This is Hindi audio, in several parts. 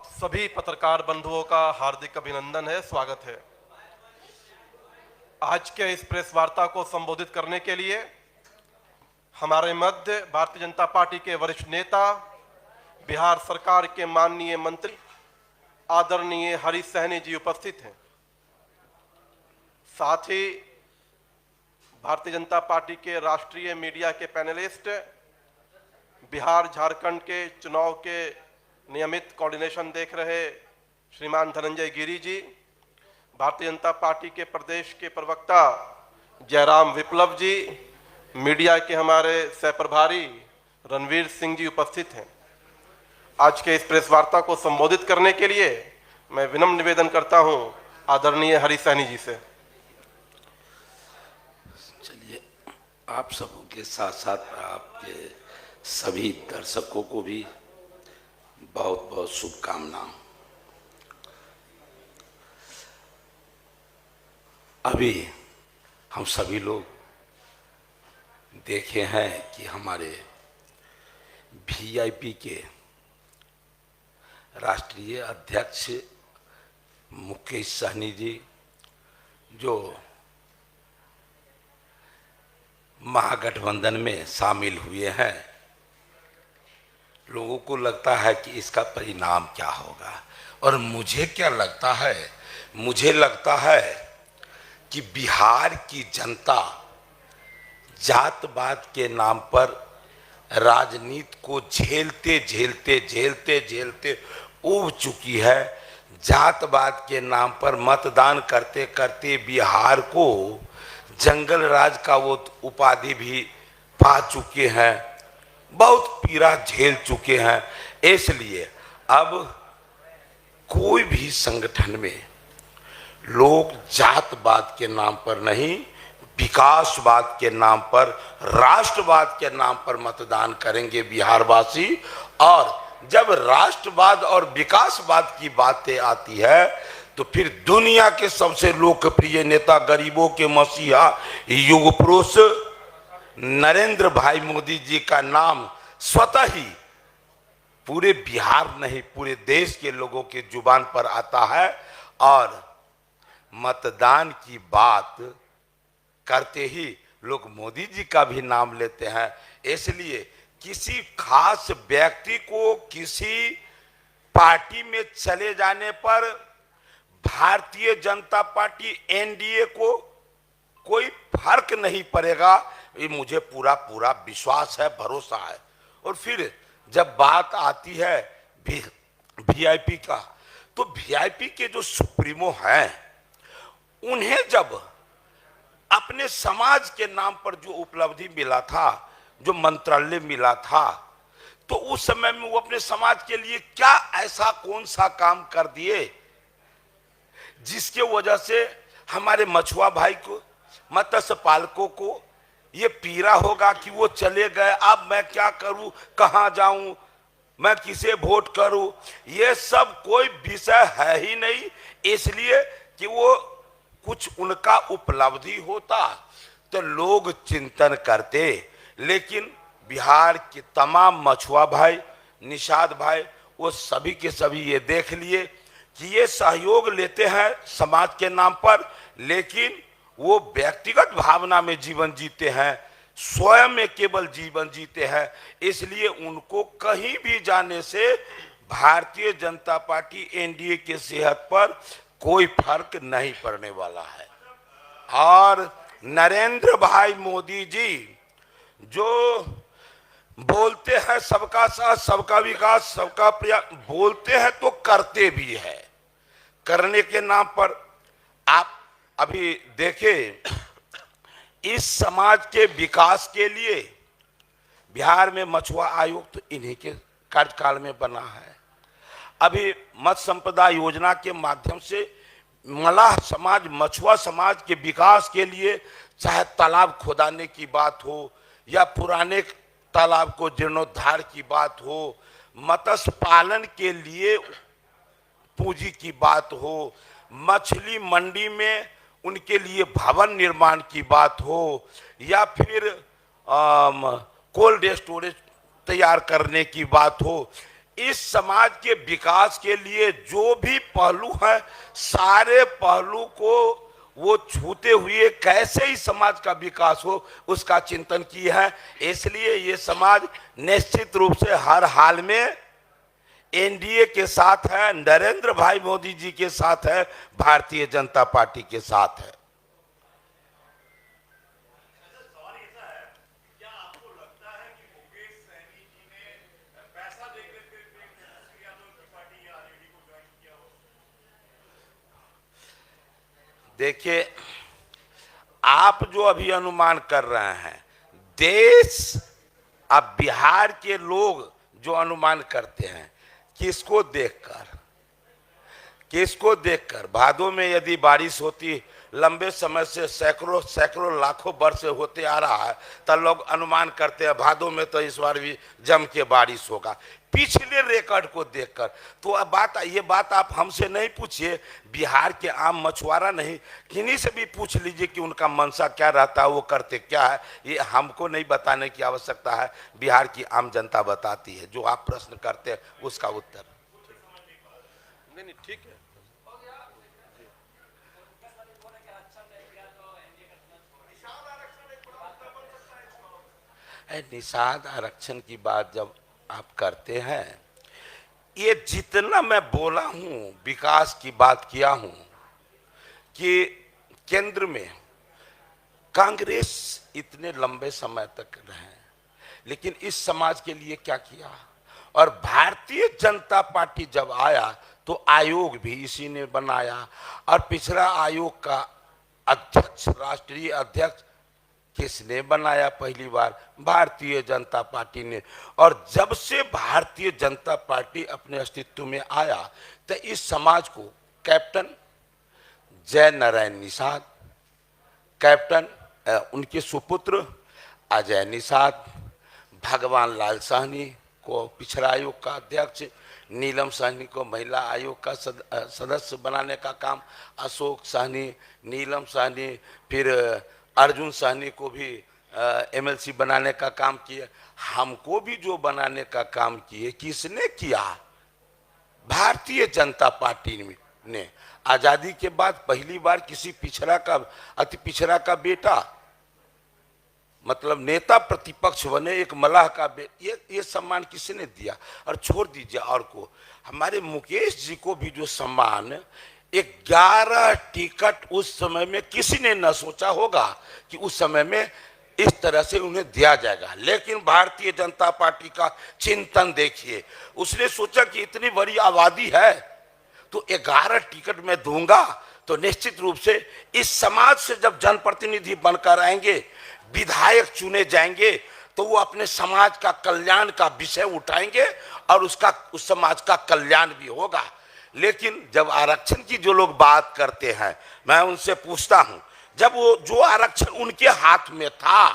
आप सभी पत्रकार बंधुओं का हार्दिक अभिनंदन है, स्वागत है। आज के इस प्रेस वार्ता को संबोधित करने के लिए हमारे मध्य भारतीय जनता पार्टी के वरिष्ठ नेता, बिहार सरकार के माननीय मंत्री आदरणीय हरीश सहनी जी उपस्थित हैं। साथ ही भारतीय जनता पार्टी के राष्ट्रीय मीडिया के पैनलिस्ट, बिहार झारखंड के चुनाव के नियमित कोऑर्डिनेशन देख रहे श्रीमान धनंजय गिरी जी, भारतीय जनता पार्टी के प्रदेश के प्रवक्ता जयराम विप्लव जी, मीडिया के हमारे सह प्रभारी रणवीर सिंह जी उपस्थित हैं। आज के इस प्रेस वार्ता को संबोधित करने के लिए मैं विनम्र निवेदन करता हूं आदरणीय हरीश सहनी जी से। चलिए, आप सबों के साथ साथ आपके सभी दर्शकों को भी बहुत बहुत शुभकामनाएं। अभी हम सभी लोग देखे हैं कि हमारे वीआईपी के राष्ट्रीय अध्यक्ष मुकेश सहनी जी जो महागठबंधन में शामिल हुए हैं, लोगों को लगता है कि इसका परिणाम क्या होगा। और मुझे क्या लगता है, मुझे लगता है कि बिहार की जनता जातपात के नाम पर राजनीति को झेलते झेलते झेलते झेलते ऊब चुकी है। जातपात के नाम पर मतदान करते करते बिहार को जंगल राज का वो उपाधि भी पा चुके हैं, बहुत पीड़ा झेल चुके हैं। इसलिए अब कोई भी संगठन में लोग जातवाद के नाम पर नहीं, विकासवाद के नाम पर, राष्ट्रवाद के नाम पर मतदान करेंगे बिहारवासी। और जब राष्ट्रवाद और विकासवाद की बातें आती है तो फिर दुनिया के सबसे लोकप्रिय नेता, गरीबों के मसीहा, युग पुरुष नरेंद्र भाई मोदी जी का नाम स्वतः ही पूरे बिहार नहीं पूरे देश के लोगों के जुबान पर आता है। और मतदान की बात करते ही लोग मोदी जी का भी नाम लेते हैं। इसलिए किसी खास व्यक्ति को किसी पार्टी में चले जाने पर भारतीय जनता पार्टी एनडीए को कोई फर्क नहीं पड़ेगा, ये मुझे पूरा पूरा विश्वास है, भरोसा है। और फिर जब बात आती है वीआईपी का, तो वीआईपी के जो सुप्रीमो हैं, उन्हें जब अपने समाज के नाम पर जो उपलब्धि मिला था, जो मंत्रालय मिला था, तो उस समय में वो अपने समाज के लिए क्या ऐसा कौन सा काम कर दिए जिसके वजह से हमारे मछुआ भाई को, मत्स्य पालकों को ये पीड़ा होगा कि वो चले गए, अब मैं क्या करूं, कहां जाऊं, मैं किसे वोट करूं। ये सब कोई विषय है ही नहीं। इसलिए कि वो कुछ उनका उपलब्धि होता तो लोग चिंतन करते। लेकिन बिहार के तमाम मछुआ भाई, निषाद भाई, वो सभी के सभी ये देख लिए कि ये सहयोग लेते हैं समाज के नाम पर, लेकिन वो व्यक्तिगत भावना में जीवन जीते हैं, स्वयं में केवल जीवन जीते हैं। इसलिए उनको कहीं भी जाने से भारतीय जनता पार्टी एनडीए के सेहत पर कोई फर्क नहीं पड़ने वाला है। और नरेंद्र भाई मोदी जी जो बोलते हैं सबका साथ, सबका विकास, सबका प्रयास, बोलते हैं तो करते भी है। करने के नाम पर आप अभी देखें, इस समाज के विकास के लिए बिहार में मछुआ आयोग तो इन्हीं के कार्यकाल में बना है। अभी मत्स्य संपदा योजना के माध्यम से मलाह समाज, मछुआ समाज के विकास के लिए, चाहे तालाब खोदाने की बात हो या पुराने तालाब को जीर्णोद्धार की बात हो, मत्स्य पालन के लिए पूंजी की बात हो, मछली मंडी में उनके लिए भवन निर्माण की बात हो, या फिर कोल्ड स्टोरेज तैयार करने की बात हो, इस समाज के विकास के लिए जो भी पहलू हैं, सारे पहलू को वो छूते हुए कैसे ही समाज का विकास हो, उसका चिंतन किया है। इसलिए ये समाज निश्चित रूप से हर हाल में एनडीए के साथ है, नरेंद्र भाई मोदी जी के साथ है, भारतीय जनता पार्टी के साथ है। देखिए, आप जो अभी अनुमान कर रहे हैं, देश, अब बिहार के लोग जो अनुमान करते हैं, किसको देखकर भादों में यदि बारिश होती, लंबे समय से सैकड़ों लाखों वर्ष से होते आ रहा है, तब लोग अनुमान करते हैं भादों में तो इस बार भी जम के बारिश होगा, पिछले रिकॉर्ड को देखकर। तो अब ये बात आप हमसे नहीं पूछिए, बिहार के आम मछुआरा नहीं, किन्हीं से भी पूछ लीजिए कि उनका मनसा क्या रहता है, वो करते क्या है। ये हमको नहीं बताने की आवश्यकता है, बिहार की आम जनता बताती है। जो आप प्रश्न करते हैं उसका उत्तर नहीं, ठीक है। निषाद आरक्षण की बात जब आप करते हैं, ये जितना मैं बोला हूं, विकास की बात किया हूं कि केंद्र में कांग्रेस इतने लंबे समय तक रहे, लेकिन इस समाज के लिए क्या किया। और भारतीय जनता पार्टी जब आया तो आयोग भी इसी ने बनाया, और पिछड़ा आयोग का अध्यक्ष, राष्ट्रीय अध्यक्ष किसने बनाया पहली बार? भारतीय जनता पार्टी ने। और जब से भारतीय जनता पार्टी अपने अस्तित्व में आया, तो इस समाज को कैप्टन जय नारायण निषाद, कैप्टन उनके सुपुत्र अजय निषाद, भगवान लाल साहनी को पिछड़ा आयोग का अध्यक्ष, नीलम साहनी को महिला आयोग का सदस्य बनाने का काम अशोक साहनी, नीलम साहनी, फिर अर्जुन साहनी को भी एमएलसी बनाने का काम किया। हमको भी जो बनाने का काम किए, किसने किया? भारतीय जनता पार्टी ने। आजादी के बाद पहली बार किसी पिछड़ा का, अति पिछड़ा का बेटा, मतलब नेता प्रतिपक्ष बने, एक मलाह का बेटा, ये सम्मान किसने दिया? और छोड़ दीजिए और को, हमारे मुकेश जी को भी जो सम्मान 11 टिकट उस समय में किसी ने न सोचा होगा कि उस समय में इस तरह से उन्हें दिया जाएगा। लेकिन भारतीय जनता पार्टी का चिंतन देखिए, उसने सोचा कि इतनी बड़ी आबादी है तो 11 टिकट मैं दूंगा, तो निश्चित रूप से इस समाज से जब जनप्रतिनिधि बनकर आएंगे, विधायक चुने जाएंगे, तो वो अपने समाज का कल्याण का विषय उठाएंगे और उस समाज का कल्याण भी होगा। लेकिन जब आरक्षण की जो लोग बात करते हैं, मैं उनसे पूछता हूं, जब वो जो आरक्षण उनके हाथ में था,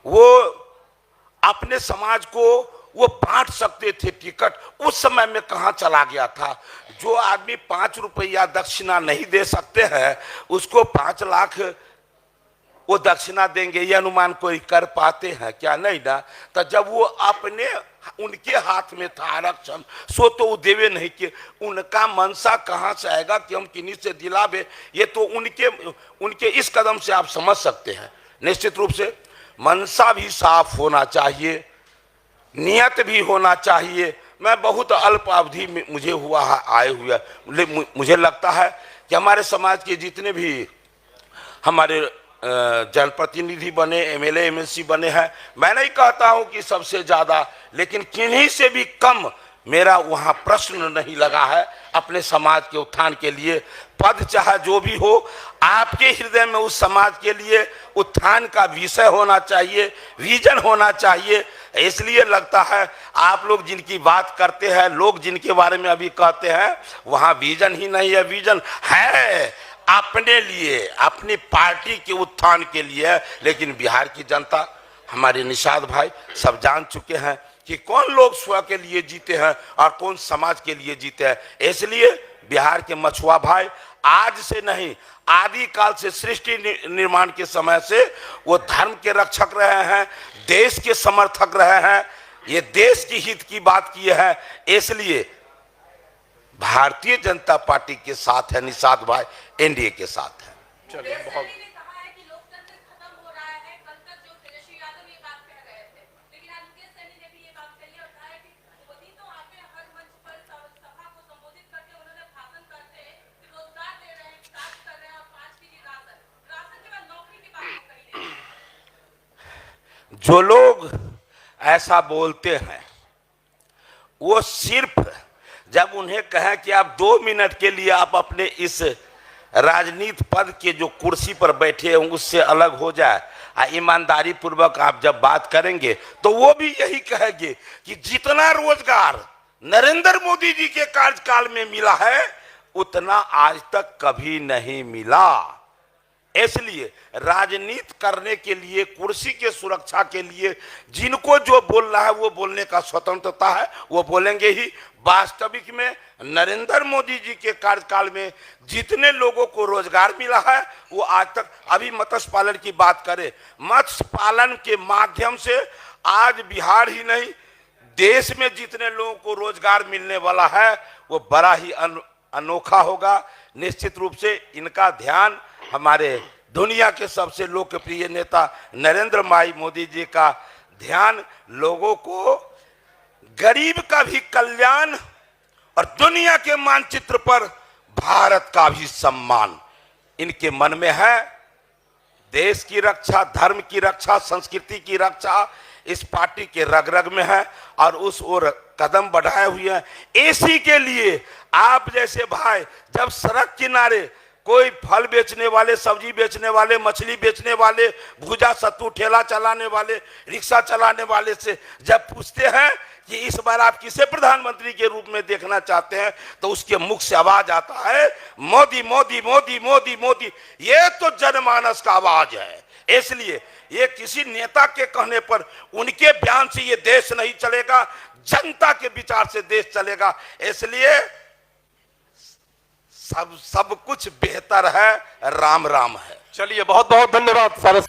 वो अपने समाज को वो बांट सकते थे टिकट, उस समय में कहां चला गया था? जो आदमी 5 रुपया दक्षिणा नहीं दे सकते हैं, उसको 5 लाख वो दक्षिणा देंगे, ये अनुमान कोई कर पाते हैं क्या? नहीं ना। तो जब वो अपने उनके हाथ में था आरक्षण, सो तो वो देवे नहीं कि उनका मनसा कहां से आएगा कि हम किन्हीं से दिलावे? ये तो उनके इस कदम से आप समझ सकते हैं। निश्चित रूप से मनसा भी साफ होना चाहिए, नियत भी होना चाहिए। मैं बहुत अल्प अवधि में मुझे हुआ आए हुए, मुझे लगता है कि हमारे समाज के जितने भी हमारे जनप्रतिनिधि बने, एमएलए एमएलसी बने हैं, मैं नहीं कहता हूं कि सबसे ज्यादा, लेकिन किन्हीं से भी कम मेरा वहां प्रश्न नहीं लगा है अपने समाज के उत्थान के लिए। पद चाहे जो भी हो, आपके हृदय में उस समाज के लिए उत्थान का विषय होना चाहिए, विजन होना चाहिए। इसलिए लगता है आप लोग जिनकी बात करते हैं, लोग जिनके बारे में अभी कहते हैं, वहां विजन ही नहीं है। विजन है अपने लिए, अपनी पार्टी के उत्थान के लिए, लेकिन बिहार की जनता, हमारे निषाद भाई सब जान चुके हैं कि कौन लोग स्व के लिए जीते हैं और कौन समाज के लिए जीते हैं। इसलिए बिहार के मछुआ भाई आज से नहीं, आदि काल से, सृष्टि निर्माण के समय से वो धर्म के रक्षक रहे हैं, देश के समर्थक रहे हैं। ये देश की हित की बात की है, इसलिए भारतीय जनता पार्टी के साथ है निषाद भाई, एनडीए के साथ है। चलिए बहुत जो लोग ऐसा बोलते हैं वो सिर्फ जब उन्हें कहें कि आप 2 मिनट के लिए आप अपने इस राजनीति पद के जो कुर्सी पर बैठे हैं उससे अलग हो जाए, ईमानदारी पूर्वक आप जब बात करेंगे तो वो भी यही कहेंगे कि जितना रोजगार नरेंद्र मोदी जी के कार्यकाल में मिला है उतना आज तक कभी नहीं मिला। इसलिए राजनीति करने के लिए, कुर्सी के सुरक्षा के लिए जिनको जो बोलना है वो बोलने का स्वतंत्रता है, वो बोलेंगे ही। वास्तविक में नरेंद्र मोदी जी के कार्यकाल में जितने लोगों को रोजगार मिला है वो आज तक, अभी मत्स्य पालन की बात करें, मत्स्य पालन के माध्यम से आज बिहार ही नहीं देश में जितने लोगों को रोजगार मिलने वाला है वो बड़ा ही अनोखा होगा। निश्चित रूप से इनका ध्यान हमारे दुनिया के सबसे लोकप्रिय नेता नरेंद्र भाई मोदी जी का ध्यान लोगों को गरीब का भी कल्याण और दुनिया के मानचित्र पर भारत का भी सम्मान इनके मन में है। देश की रक्षा, धर्म की रक्षा, संस्कृति की रक्षा इस पार्टी के रग रग में है और उस ओर कदम बढ़ाए हुए हैं। इसी के लिए आप जैसे भाई जब सड़क किनारे कोई फल बेचने वाले, सब्जी बेचने वाले, मछली बेचने वाले, भुजा सत्तू ठेला चलाने वाले, रिक्शा चलाने वाले से जब पूछते हैं कि इस बार आप किसे प्रधानमंत्री के रूप में देखना चाहते हैं तो उसके मुख से आवाज आता है मोदी मोदी मोदी मोदी मोदी। ये तो जनमानस का आवाज है। इसलिए ये किसी नेता के कहने पर, उनके बयान से ये देश नहीं चलेगा, जनता के विचार से देश चलेगा। इसलिए सब कुछ बेहतर है, राम राम है। चलिए बहुत बहुत धन्यवाद सारे।